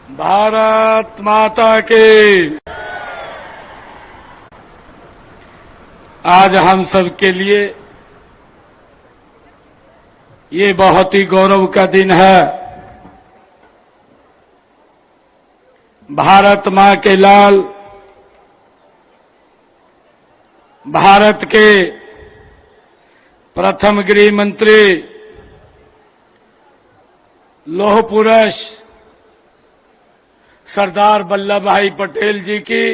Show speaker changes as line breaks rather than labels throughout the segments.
भारत माता की। आज हम सब के लिए ये बहुत ही गौरव का दिन है। भारत मां के लाल, भारत के प्रथम गृह मंत्री, लौह पुरुष सरदार वल्लभ भाई पटेल जी की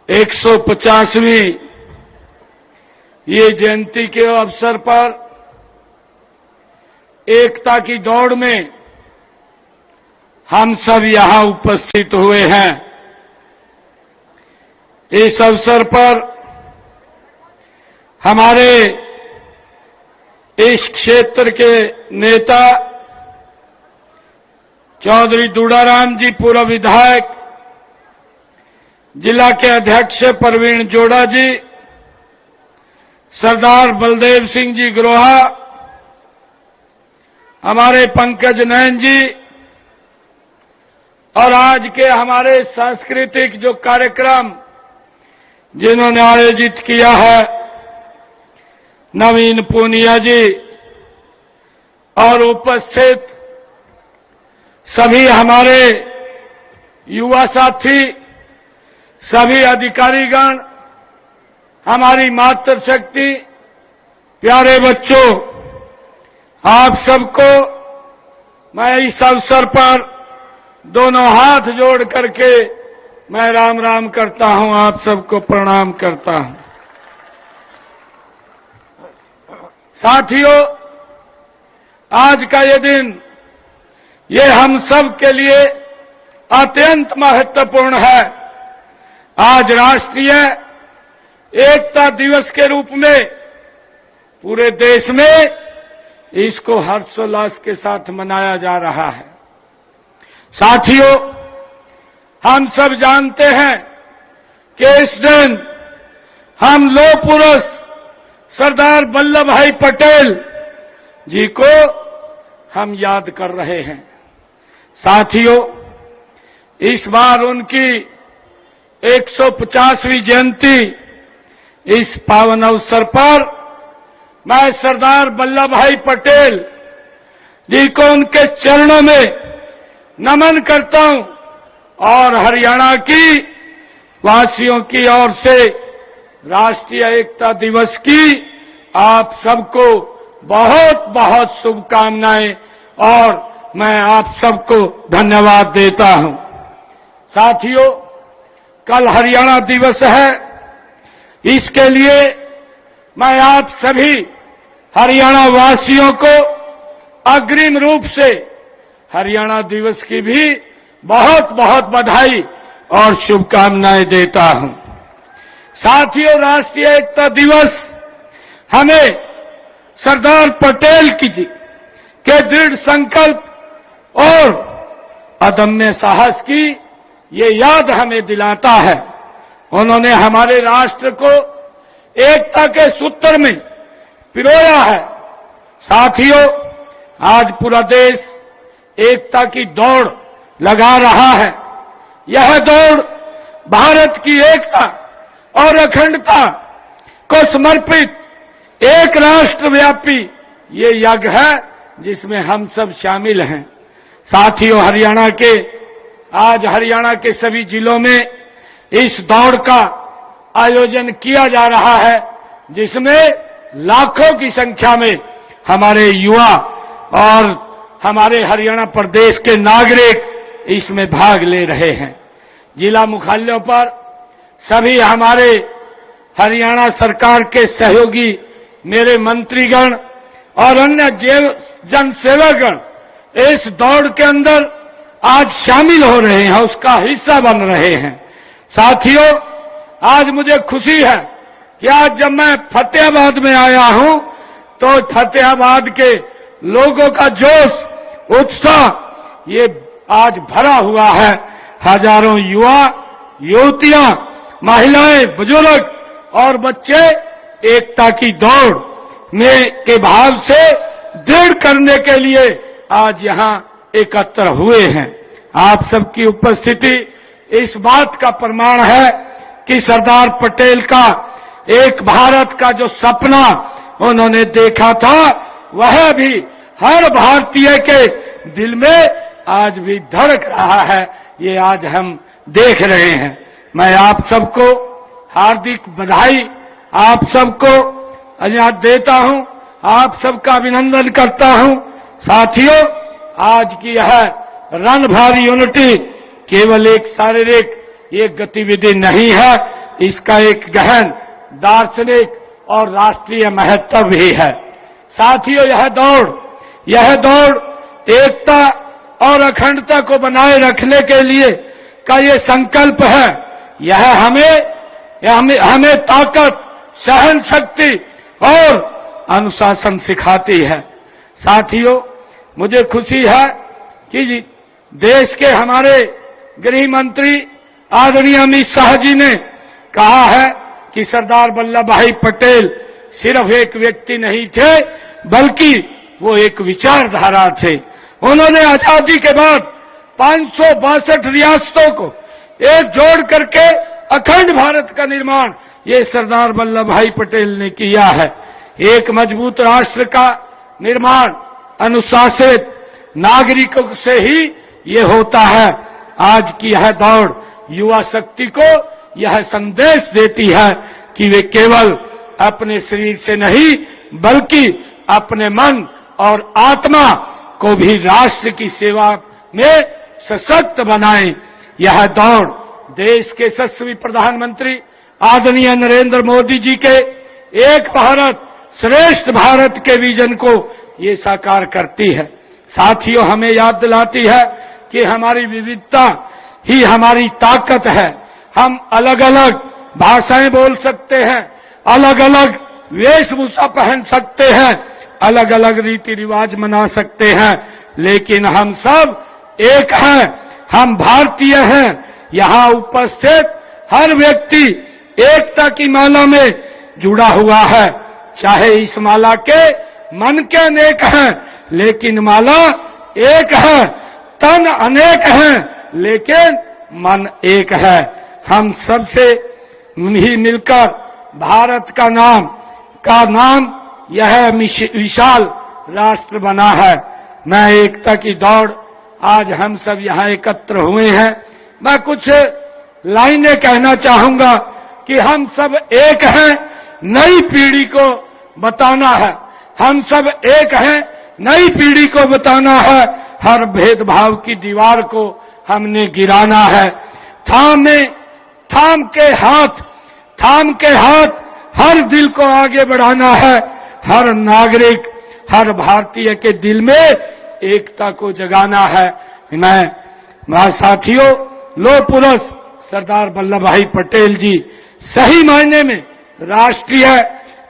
150वीं ये जयंती के अवसर पर एकता की दौड़ में हम सब यहां उपस्थित हुए हैं। इस अवसर पर हमारे इस क्षेत्र के नेता चौधरी दुड़ाराम जी, पूर्व विधायक, जिला के अध्यक्ष प्रवीण जोड़ा जी, सरदार बलदेव सिंह जी ग्रोहा, हमारे पंकज नयन जी, और आज के हमारे सांस्कृतिक जो कार्यक्रम जिन्होंने आयोजित किया है, नवीन पूनिया जी, और उपस्थित सभी हमारे युवा साथी, सभी अधिकारीगण, हमारी मातृशक्ति, प्यारे बच्चों, आप सबको मैं इस अवसर पर दोनों हाथ जोड़ करके मैं राम राम करता हूं, आप सबको प्रणाम करता हूं। साथियों, आज का ये दिन ये हम सब के लिए अत्यंत महत्वपूर्ण है। आज राष्ट्रीय एकता दिवस के रूप में पूरे देश में इसको हर्षोल्लास के साथ मनाया जा रहा है। साथियों, हम सब जानते हैं कि इस दिन हम लौह पुरुष सरदार वल्लभ भाई पटेल जी को हम याद कर रहे हैं। साथियों, इस बार उनकी 150वीं जयंती, इस पावन अवसर पर मैं सरदार वल्लभ भाई पटेल जी को उनके चरणों में नमन करता हूं और हरियाणा की वासियों की ओर से राष्ट्रीय एकता दिवस की आप सबको बहुत बहुत शुभकामनाएं और मैं आप सबको धन्यवाद देता हूं। साथियों, कल हरियाणा दिवस है। इसके लिए मैं आप सभी हरियाणा वासियों को अग्रिम रूप से हरियाणा दिवस की भी बहुत बहुत बधाई और शुभकामनाएं देता हूं। साथियों, राष्ट्रीय एकता दिवस हमें सरदार पटेल की जी के दृढ़ संकल्प और अदम्य साहस की ये याद हमें दिलाता है। उन्होंने हमारे राष्ट्र को एकता के सूत्र में पिरोया है। साथियों, आज पूरा देश एकता की दौड़ लगा रहा है। यह दौड़ भारत की एकता और अखंडता को समर्पित एक राष्ट्रव्यापी ये यज्ञ है जिसमें हम सब शामिल हैं। साथियों, आज हरियाणा के सभी जिलों में इस दौड़ का आयोजन किया जा रहा है, जिसमें लाखों की संख्या में हमारे युवा और हमारे हरियाणा प्रदेश के नागरिक इसमें भाग ले रहे हैं। जिला मुख्यालयों पर सभी हमारे हरियाणा सरकार के सहयोगी मेरे मंत्रीगण और अन्य जनसेवकगण इस दौड़ के अंदर आज शामिल हो रहे हैं, उसका हिस्सा बन रहे हैं। साथियों, आज मुझे खुशी है कि आज जब मैं फतेहाबाद में आया हूं तो फतेहाबाद के लोगों का जोश, उत्साह ये आज भरा हुआ है। हजारों युवा, युवतियां, महिलाएं, बुजुर्ग और बच्चे एकता की दौड़ में के भाव से दृढ़ करने के लिए आज यहां एकत्र हुए हैं। आप सबकी उपस्थिति इस बात का प्रमाण है कि सरदार पटेल का एक भारत का जो सपना उन्होंने देखा था, वह भी हर भारतीय के दिल में आज भी धड़क रहा है। ये आज हम देख रहे हैं। मैं आप सबको हार्दिक बधाई, आप सबको धन्यवाद देता हूं, आप सबका अभिनंदन करता हूं। साथियों, आज की यह रन फॉर यूनिटी केवल एक शारीरिक एक गतिविधि नहीं है, इसका एक गहन दार्शनिक और राष्ट्रीय महत्व भी है। साथियों, यह दौड़ एकता और अखंडता को बनाए रखने के लिए का ये संकल्प है। यह हमें ताकत, सहन शक्ति और अनुशासन सिखाती है। साथियों, मुझे खुशी है कि देश के हमारे गृह मंत्री आदरणीय अमित शाह जी ने कहा है कि सरदार वल्लभ भाई पटेल सिर्फ एक व्यक्ति नहीं थे, बल्कि वो एक विचारधारा थे। उन्होंने आजादी के बाद 562 रियासतों को एक जोड़ करके अखंड भारत का निर्माण ये सरदार वल्लभ भाई पटेल ने किया है। एक मजबूत राष्ट्र का निर्माण अनुशासित नागरिकों से ही ये होता है। आज की यह दौड़ युवा शक्ति को यह संदेश देती है कि वे केवल अपने शरीर से नहीं, बल्कि अपने मन और आत्मा को भी राष्ट्र की सेवा में सशक्त बनाएं। यह दौड़ देश के यशस्वी प्रधानमंत्री आदरणीय नरेंद्र मोदी जी के एक भारत श्रेष्ठ भारत के विजन को ये साकार करती है। साथियों, हमें याद दिलाती है कि हमारी विविधता ही हमारी ताकत है। हम अलग अलग भाषाएं बोल सकते हैं, अलग अलग वेशभूषा पहन सकते हैं, अलग अलग रीति रिवाज मना सकते हैं, लेकिन हम सब एक हैं, हम भारतीय हैं। यहां उपस्थित हर व्यक्ति एकता की माला में जुड़ा हुआ है। चाहे इस माला के मन के अनेक हैं, लेकिन माला एक है, तन अनेक हैं, लेकिन मन एक है। हम सबसे ही मिलकर भारत का नाम यह विशाल राष्ट्र बना है। मैं एकता की दौड़ आज हम सब यहां एकत्र हुए हैं। मैं कुछ लाइनें कहना चाहूंगा कि हम सब एक हैं, नई पीढ़ी को बताना है। हम सब एक हैं, नई पीढ़ी को बताना है। हर भेदभाव की दीवार को हमने गिराना है। थाम के हाथ हर दिल को आगे बढ़ाना है। हर नागरिक, हर भारतीय के दिल में एकता को जगाना है। मैं साथियों, लौह पुरुष सरदार वल्लभ भाई पटेल जी सही मायने में राष्ट्रीय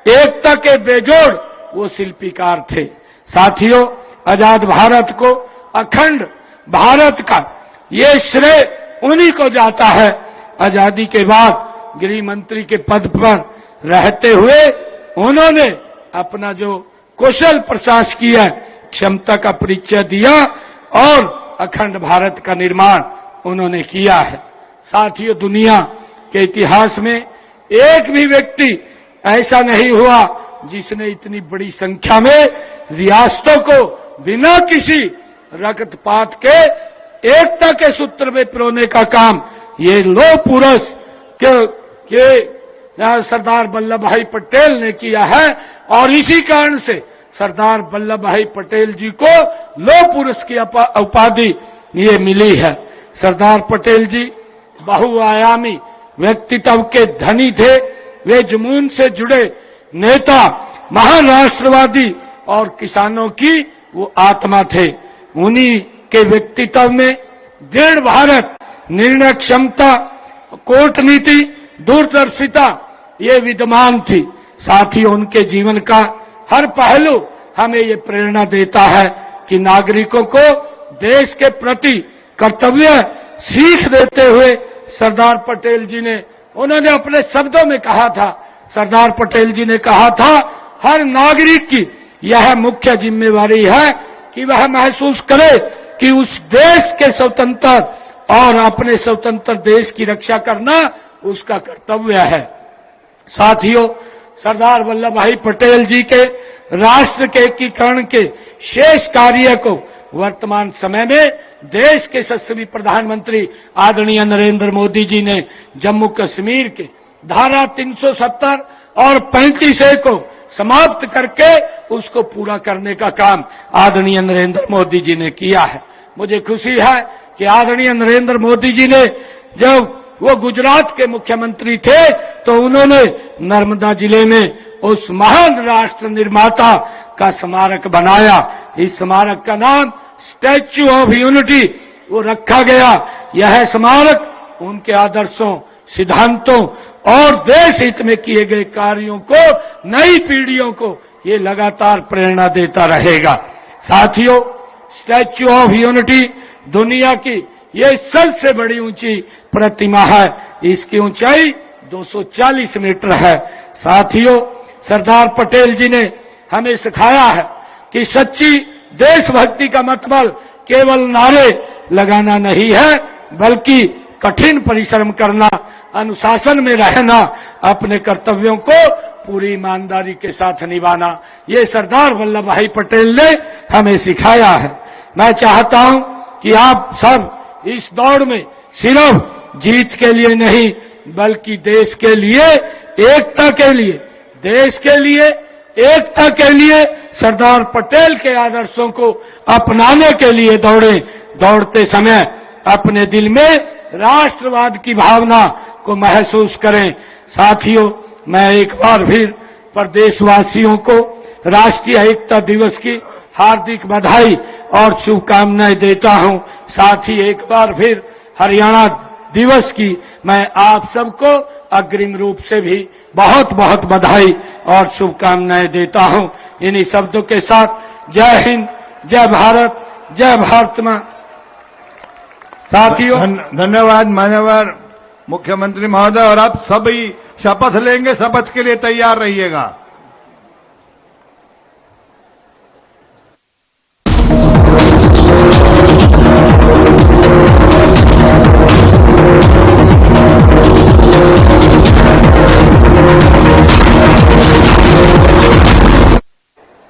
एकता के बेजोड़ वो शिल्पीकार थे। साथियों, आजाद भारत को, अखंड भारत का ये श्रेय उन्हीं को जाता है। आजादी के बाद गृह मंत्री के पद पर रहते हुए उन्होंने अपना जो कुशल प्रशासकीय क्षमता का परिचय दिया और अखंड भारत का निर्माण उन्होंने किया है। साथियों, दुनिया के इतिहास में एक भी व्यक्ति ऐसा नहीं हुआ जिसने इतनी बड़ी संख्या में रियासतों को बिना किसी रक्तपात के एकता के सूत्र में पिरोने का काम ये लौह पुरुष के सरदार वल्लभ भाई पटेल ने किया है। और इसी कारण से सरदार वल्लभ भाई पटेल जी को लौह पुरुष की उपाधि ये मिली है। सरदार पटेल जी बहुआयामी व्यक्तित्व के धनी थे। वे जुनून से जुड़े नेता, महान राष्ट्रवादी और किसानों की वो आत्मा थे। उन्हीं के व्यक्तित्व में दृढ़ भारत, निर्णय क्षमता, कूटनीति, दूरदर्शिता ये विद्यमान थी। साथ ही उनके जीवन का हर पहलू हमें ये प्रेरणा देता है कि नागरिकों को देश के प्रति कर्तव्य सीख देते हुए सरदार पटेल जी ने, उन्होंने अपने शब्दों में कहा था, सरदार पटेल जी ने कहा था, हर नागरिक की यह मुख्य जिम्मेवारी है कि वह महसूस करे कि उस देश के स्वतंत्र और अपने स्वतंत्र देश की रक्षा करना उसका कर्तव्य है। साथियों, सरदार वल्लभ भाई पटेल जी के राष्ट्र के एकीकरण के शेष कार्य को वर्तमान समय में देश के यशस्वी प्रधानमंत्री आदरणीय नरेंद्र मोदी जी ने जम्मू कश्मीर के धारा 370 और 35A को समाप्त करके उसको पूरा करने का काम आदरणीय नरेंद्र मोदी जी ने किया है। मुझे खुशी है कि आदरणीय नरेंद्र मोदी जी ने जब वो गुजरात के मुख्यमंत्री थे तो उन्होंने नर्मदा जिले में उस महान राष्ट्र निर्माता का स्मारक बनाया। इस स्मारक का नाम स्टैच्यू ऑफ यूनिटी वो रखा गया। यह स्मारक उनके आदर्शों, सिद्धांतों और देश हित में किए गए कार्यों को नई पीढ़ियों को ये लगातार प्रेरणा देता रहेगा। साथियों, स्टैच्यू ऑफ यूनिटी दुनिया की ये सबसे बड़ी ऊंची प्रतिमा है। इसकी ऊंचाई 240 मीटर है। साथियों, सरदार पटेल जी ने हमें सिखाया है कि सच्ची देशभक्ति का मतलब केवल नारे लगाना नहीं है, बल्कि कठिन परिश्रम करना, अनुशासन में रहना, अपने कर्तव्यों को पूरी ईमानदारी के साथ निभाना, ये सरदार वल्लभ भाई पटेल ने हमें सिखाया है। मैं चाहता हूं कि आप सब इस दौड़ में सिर्फ जीत के लिए नहीं, बल्कि देश के लिए, एकता के लिए, देश के लिए, एकता के लिए सरदार पटेल के आदर्शों को अपनाने के लिए दौड़ें। दौड़ते समय अपने दिल में राष्ट्रवाद की भावना को महसूस करें। साथियों, मैं एक बार फिर प्रदेशवासियों को राष्ट्रीय एकता दिवस की हार्दिक बधाई और शुभकामनाएं देता हूं। साथ ही एक बार फिर हरियाणा दिवस की मैं आप सबको अग्रिम रूप से भी बहुत बहुत बधाई और शुभकामनाएं देता हूं। इन्हीं शब्दों के साथ जय हिंद, जय भारत, जय भारत मां। साथियों,
धन्यवाद मान्यवर मुख्यमंत्री महोदय। और आप सभी शपथ लेंगे, शपथ के लिए तैयार रहिएगा।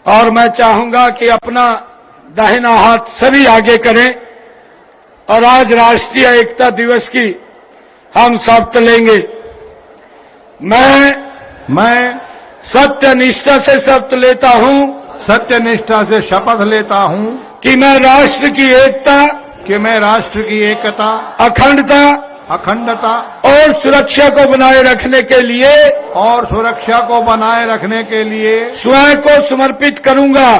और मैं चाहूंगा कि अपना दाहिना हाथ सभी आगे करें और आज राष्ट्रीय एकता दिवस की हम शपथ लेंगे। मैं सत्य निष्ठा से शपथ लेता हूं,
सत्य निष्ठा से शपथ लेता हूं
कि मैं राष्ट्र की एकता, अखंडता और सुरक्षा को बनाए रखने के लिए स्वयं को समर्पित करूंगा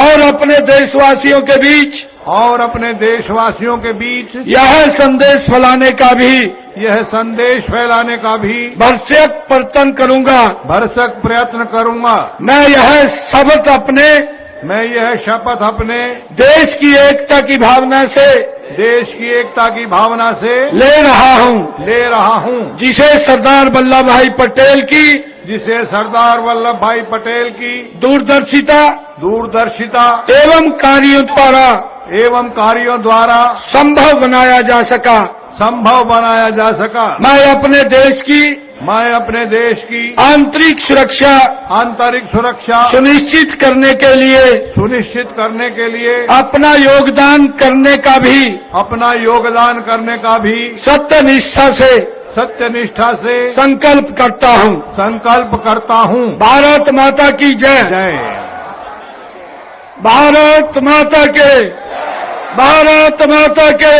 और अपने देशवासियों के बीच यह संदेश फैलाने का भी भरसक प्रयत्न करूंगा। मैं यह शपथ अपने देश की एकता की भावना से ले रहा हूं जिसे सरदार वल्लभ भाई पटेल की दूरदर्शिता एवं कार्यों द्वारा संभव बनाया जा सका। मैं अपने देश की आंतरिक सुरक्षा सुनिश्चित करने के लिए अपना योगदान करने का भी सत्य निष्ठा से संकल्प करता हूं। भारत माता की जय। भारत माता के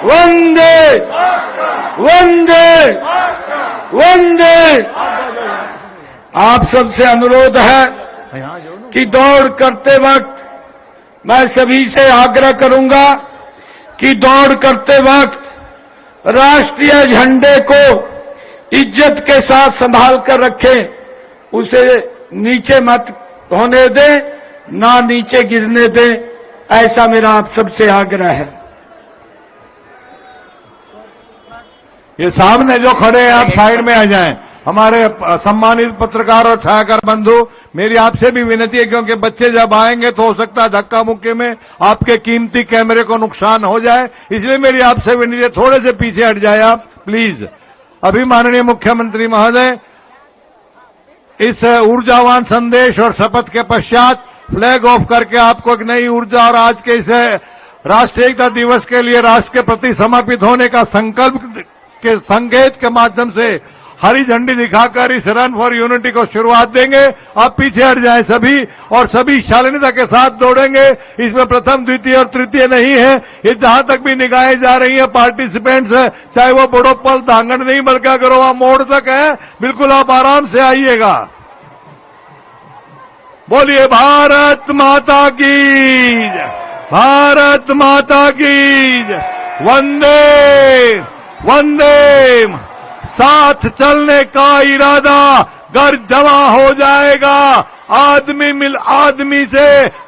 वंदे वंदे वंदे। आप सबसे अनुरोध है कि दौड़ करते वक्त मैं सभी से आग्रह करूंगा कि दौड़ करते वक्त राष्ट्रीय झंडे को इज्जत के साथ संभाल कर रखें, उसे नीचे मत होने दें, ना नीचे गिरने दें, ऐसा मेरा आप सबसे आग्रह है।
ये सामने जो खड़े हैं आप साइड में आ जाएं, हमारे सम्मानित पत्रकार और छायाकार बंधु, मेरी आपसे भी विनती है, क्योंकि बच्चे जब आएंगे तो हो सकता है धक्का मुक्की में आपके कीमती कैमरे को नुकसान हो जाए, इसलिए मेरी आपसे विनती है थोड़े से पीछे हट जाए आप प्लीज। अभी माननीय मुख्यमंत्री महोदय इस ऊर्जावान संदेश और शपथ के पश्चात फ्लैग ऑफ करके आपको एक नई ऊर्जा और आज के इस राष्ट्रीय एकता दिवस के लिए राष्ट्र के प्रति समर्पित होने का संकल्प के संकेत के माध्यम से हरी झंडी दिखाकर इस रन फॉर यूनिटी को शुरुआत देंगे। आप पीछे हट जाएं सभी, और सभी शालीनता के साथ दौड़ेंगे। इसमें प्रथम, द्वितीय और तृतीय नहीं है। ये जहां तक भी निगाहें जा रही है पार्टिसिपेंट्स, चाहे वो बड़ोपल धांगड़ नहीं बल्कि अगर वहां मोड़ तक है, बिल्कुल आप आराम से आइएगा। बोलिए भारत माता की, भारत माता की, वंदे वंदे। साथ चलने का इरादा घर जमा हो जाएगा, आदमी से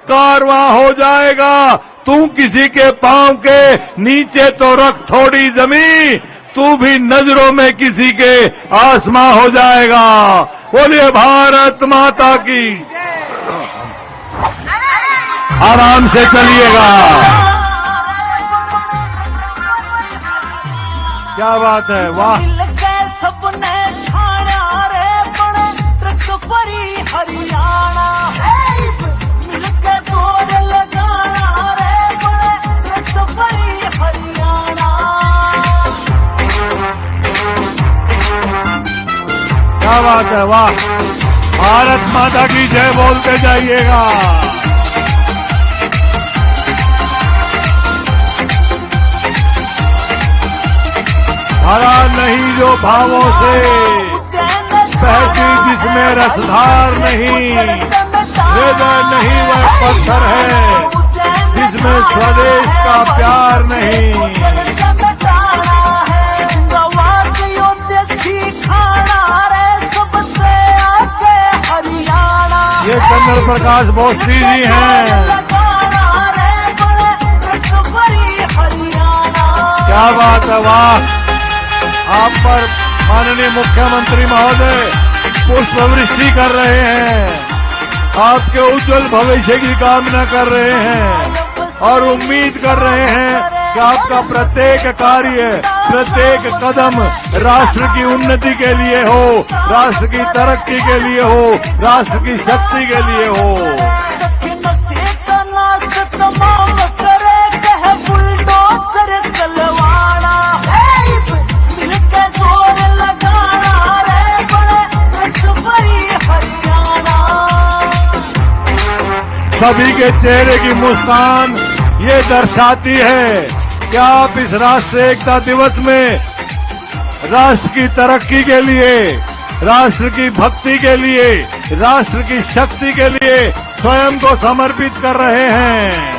कारवां हो जाएगा। तू किसी के पांव के नीचे तो रख थोड़ी जमीन, तू भी नजरों में किसी के आसमां हो जाएगा। बोलिए भारत माता की। आराम से चलिएगा। क्या बात है, वाह।
सबने छाया रे बड़े ट्रक परी हरियाणा, मिलकर जोर लगाना रे बड़े ट्रक परी हरियाणा।
क्या बात है, वाह। भारत माता की जय बोलते जाइएगा। भरा नहीं जो भावों से, बहती जिसमें रसधार नहीं, हृदय नहीं वह पत्थर है जिसमें स्वदेश का प्यार नहीं। ये चंद्र प्रकाश बोस्ती जी हैं। क्या बात है, वाह। आप पर माननीय मुख्यमंत्री महोदय पुष्पवृष्टि कर रहे हैं, आपके उज्जवल भविष्य की कामना कर रहे हैं और उम्मीद कर रहे हैं कि आपका प्रत्येक कार्य, प्रत्येक कदम राष्ट्र की उन्नति के लिए हो, राष्ट्र की तरक्की के लिए हो, राष्ट्र की शक्ति के लिए हो। सभी के चेहरे की मुस्कान ये दर्शाती है कि आप इस राष्ट्रीय एकता दिवस में राष्ट्र की तरक्की के लिए, राष्ट्र की भक्ति के लिए, राष्ट्र की शक्ति के लिए स्वयं को समर्पित कर रहे हैं।